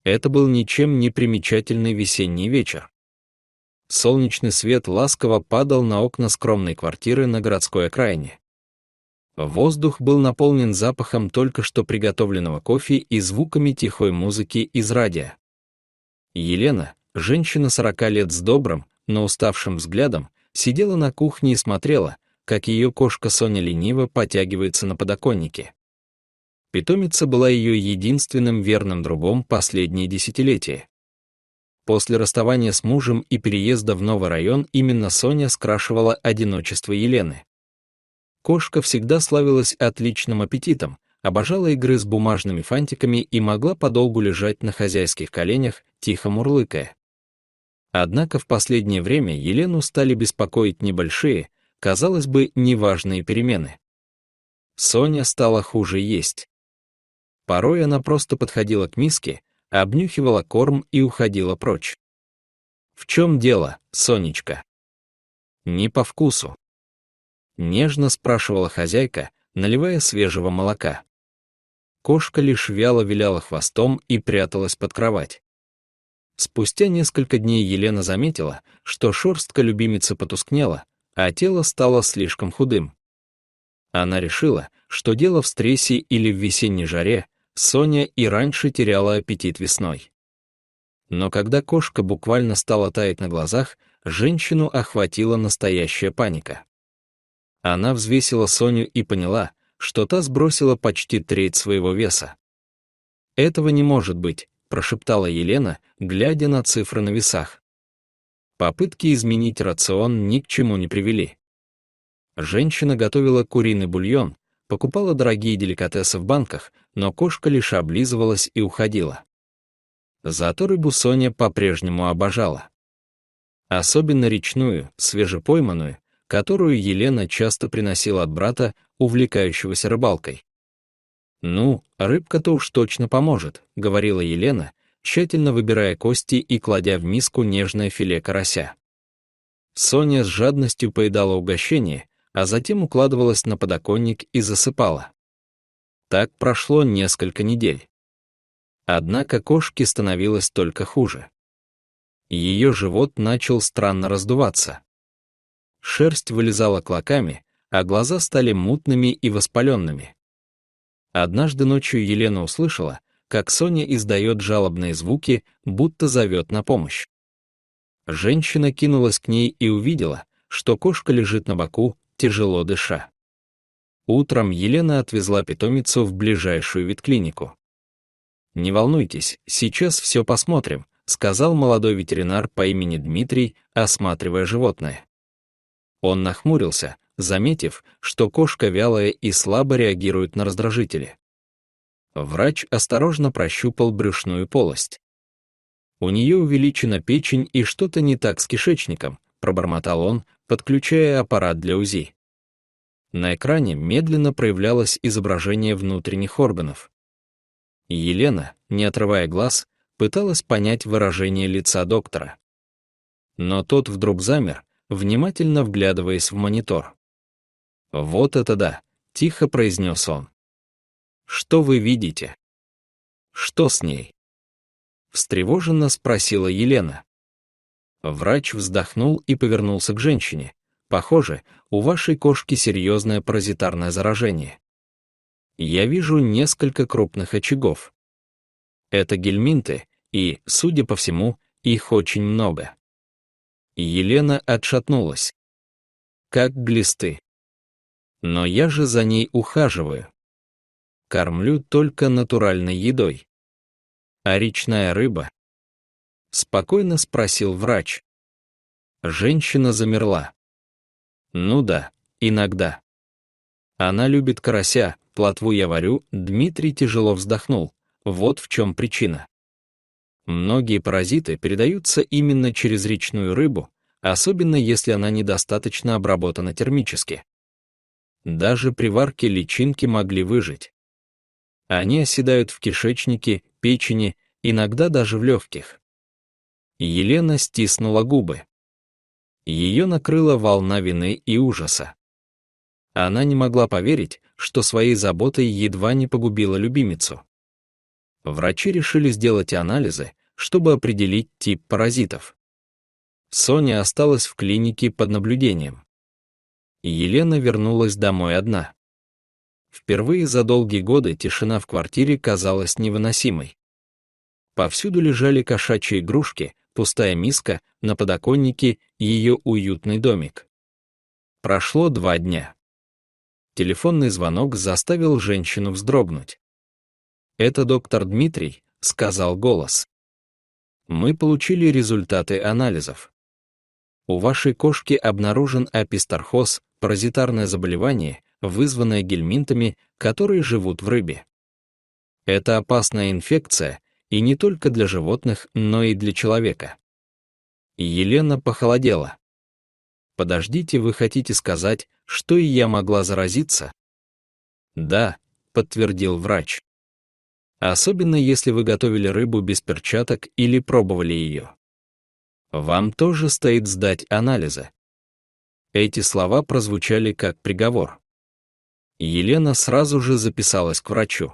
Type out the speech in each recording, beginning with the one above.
Это был ничем не примечательный весенний вечер. Солнечный свет ласково падал на окна скромной квартиры на городской окраине. Воздух был наполнен запахом только что приготовленного кофе и звуками тихой музыки из радио. Елена, женщина 40 лет с добрым, но уставшим взглядом, сидела на кухне и смотрела, как ее кошка Соня лениво потягивается на подоконнике. Питомица была ее единственным верным другом последние десятилетия. После расставания с мужем и переезда в новый район именно Соня скрашивала одиночество Елены. Кошка всегда славилась отличным аппетитом, обожала игры с бумажными фантиками и могла подолгу лежать на хозяйских коленях, тихо мурлыкая. Однако в последнее время Елену стали беспокоить небольшие, казалось бы, неважные перемены. Соня стала хуже есть. Порой она просто подходила к миске, обнюхивала корм и уходила прочь. «В чем дело, Сонечка?» «Не по вкусу», — нежно спрашивала хозяйка, наливая свежего молока. Кошка лишь вяло виляла хвостом и пряталась под кровать. Спустя несколько дней Елена заметила, что шерстка любимицы потускнела, а тело стало слишком худым. Она решила, что дело в стрессе или в весенней жаре. Соня и раньше теряла аппетит весной. Но когда кошка буквально стала таять на глазах, женщину охватила настоящая паника. Она взвесила Соню и поняла, что та сбросила почти треть своего веса. «Этого не может быть», — прошептала Елена, глядя на цифры на весах. Попытки изменить рацион ни к чему не привели. Женщина готовила куриный бульон, покупала дорогие деликатесы в банках, но кошка лишь облизывалась и уходила. Зато рыбу Соня по-прежнему обожала. Особенно речную, свежепойманную, которую Елена часто приносила от брата, увлекающегося рыбалкой. «Ну, рыбка-то уж точно поможет», — говорила Елена, тщательно выбирая кости и кладя в миску нежное филе карася. Соня с жадностью поедала угощение, а затем укладывалась на подоконник и засыпала. Так прошло несколько недель. Однако кошке становилось только хуже. Ее живот начал странно раздуваться. Шерсть вылезала клоками, а глаза стали мутными и воспаленными. Однажды ночью Елена услышала, как Соня издает жалобные звуки, будто зовет на помощь. Женщина кинулась к ней и увидела, что кошка лежит на боку, тяжело дыша. Утром Елена отвезла питомицу в ближайшую ветклинику. «Не волнуйтесь, сейчас все посмотрим», — сказал молодой ветеринар по имени Дмитрий, осматривая животное. Он нахмурился, заметив, что кошка вялая и слабо реагирует на раздражители. Врач осторожно прощупал брюшную полость. «У нее увеличена печень и что-то не так с кишечником», — пробормотал он, подключая аппарат для УЗИ. На экране медленно проявлялось изображение внутренних органов. Елена, не отрывая глаз, пыталась понять выражение лица доктора. Но тот вдруг замер, внимательно вглядываясь в монитор. «Вот это да!» — тихо произнес он. «Что вы видите?» «Что с ней?» — встревоженно спросила Елена. Врач вздохнул и повернулся к женщине. «Похоже, у вашей кошки серьезное паразитарное заражение. Я вижу несколько крупных очагов. Это гельминты, и, судя по всему, их очень много». Елена отшатнулась. «Как глисты. Но я же за ней ухаживаю. Кормлю только натуральной едой. А речная рыба?» — спокойно спросил врач. Женщина замерла. «Ну да, иногда. Она любит карася, плотву я варю», — Дмитрий тяжело вздохнул. «Вот в чем причина. Многие паразиты передаются именно через речную рыбу, особенно если она недостаточно обработана термически. Даже при варке личинки могли выжить. Они оседают в кишечнике, печени, иногда даже в легких». Елена стиснула губы. Ее накрыла волна вины и ужаса. Она не могла поверить, что своей заботой едва не погубила любимицу. Врачи решили сделать анализы, чтобы определить тип паразитов. Соня осталась в клинике под наблюдением. Елена вернулась домой одна. Впервые за долгие годы тишина в квартире казалась невыносимой. Повсюду лежали кошачьи игрушки, пустая миска, на подоконнике ее уютный домик. Прошло 2 дня. Телефонный звонок заставил женщину вздрогнуть. «Это доктор Дмитрий», — сказал голос. «Мы получили результаты анализов. У вашей кошки обнаружен апистархоз, паразитарное заболевание, вызванное гельминтами, которые живут в рыбе. Это опасная инфекция, и не только для животных, но и для человека». Елена похолодела. «Подождите, вы хотите сказать, что и я могла заразиться?» «Да», — подтвердил врач. «Особенно если вы готовили рыбу без перчаток или пробовали ее. Вам тоже стоит сдать анализы». Эти слова прозвучали как приговор. Елена сразу же записалась к врачу.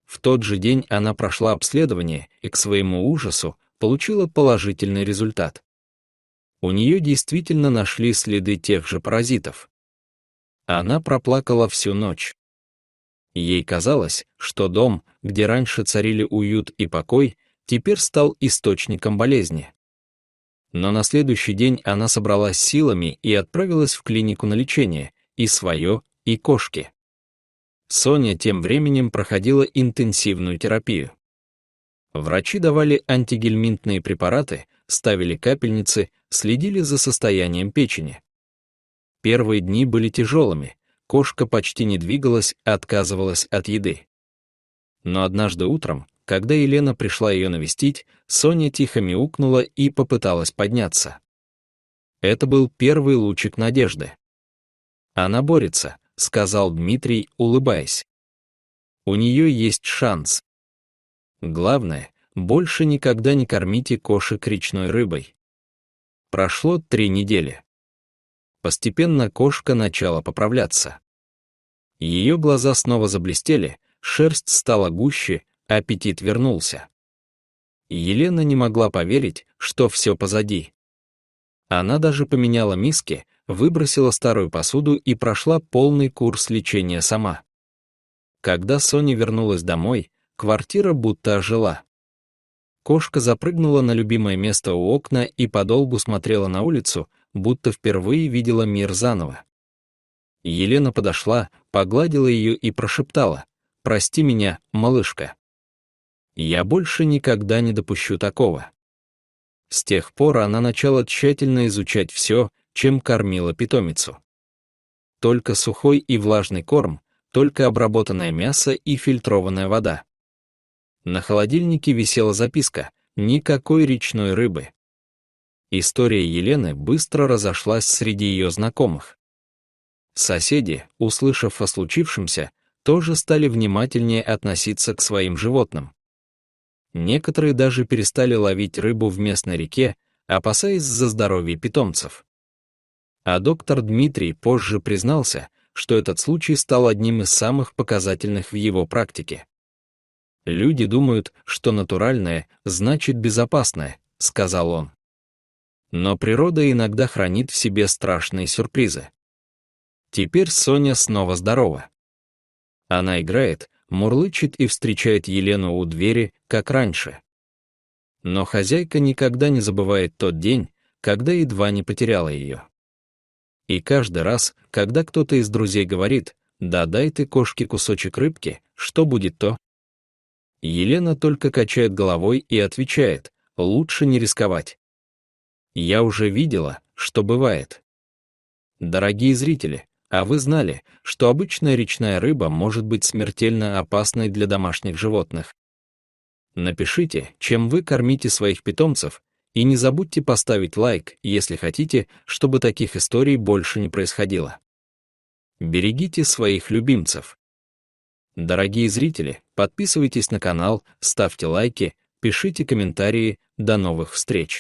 В тот же день она прошла обследование и, к своему ужасу, получила положительный результат. У нее действительно нашли следы тех же паразитов. Она проплакала всю ночь. Ей казалось, что дом, где раньше царили уют и покой, теперь стал источником болезни. Но на следующий день она собралась силами и отправилась в клинику на лечение, и свое, и кошки. Соня тем временем проходила интенсивную терапию. Врачи давали антигельминтные препараты, ставили капельницы, следили за состоянием печени. Первые дни были тяжелыми, кошка почти не двигалась, отказывалась от еды. Но однажды утром, когда Елена пришла ее навестить, Соня тихо мяукнула и попыталась подняться. Это был первый лучик надежды. «Она борется», — сказал Дмитрий, улыбаясь. «У нее есть шанс. Главное, больше никогда не кормите кошек речной рыбой». Прошло 3 недели. Постепенно кошка начала поправляться. Ее глаза снова заблестели, шерсть стала гуще, аппетит вернулся. Елена не могла поверить, что все позади. Она даже поменяла миски, выбросила старую посуду и прошла полный курс лечения сама. Когда Соня вернулась домой, квартира будто ожила. Кошка запрыгнула на любимое место у окна и подолгу смотрела на улицу, будто впервые видела мир заново. Елена подошла, погладила ее и прошептала: «Прости меня, малышка. Я больше никогда не допущу такого». С тех пор она начала тщательно изучать все, чем кормила питомицу. Только сухой и влажный корм, только обработанное мясо и фильтрованная вода. На холодильнике висела записка: «Никакой речной рыбы». История Елены быстро разошлась среди ее знакомых. Соседи, услышав о случившемся, тоже стали внимательнее относиться к своим животным. Некоторые даже перестали ловить рыбу в местной реке, опасаясь за здоровье питомцев. А доктор Дмитрий позже признался, что этот случай стал одним из самых показательных в его практике. «Люди думают, что натуральное значит безопасное», — сказал он. Но природа иногда хранит в себе страшные сюрпризы. Теперь Соня снова здорова. Она играет, мурлычет и встречает Елену у двери, как раньше. Но хозяйка никогда не забывает тот день, когда едва не потеряла ее. И каждый раз, когда кто-то из друзей говорит: «Да дай ты кошке кусочек рыбки, что будет то?», Елена только качает головой и отвечает: «Лучше не рисковать. Я уже видела, что бывает». Дорогие зрители, а вы знали, что обычная речная рыба может быть смертельно опасной для домашних животных? Напишите, чем вы кормите своих питомцев, и не забудьте поставить лайк, если хотите, чтобы таких историй больше не происходило. Берегите своих любимцев. Дорогие зрители, подписывайтесь на канал, ставьте лайки, пишите комментарии. До новых встреч!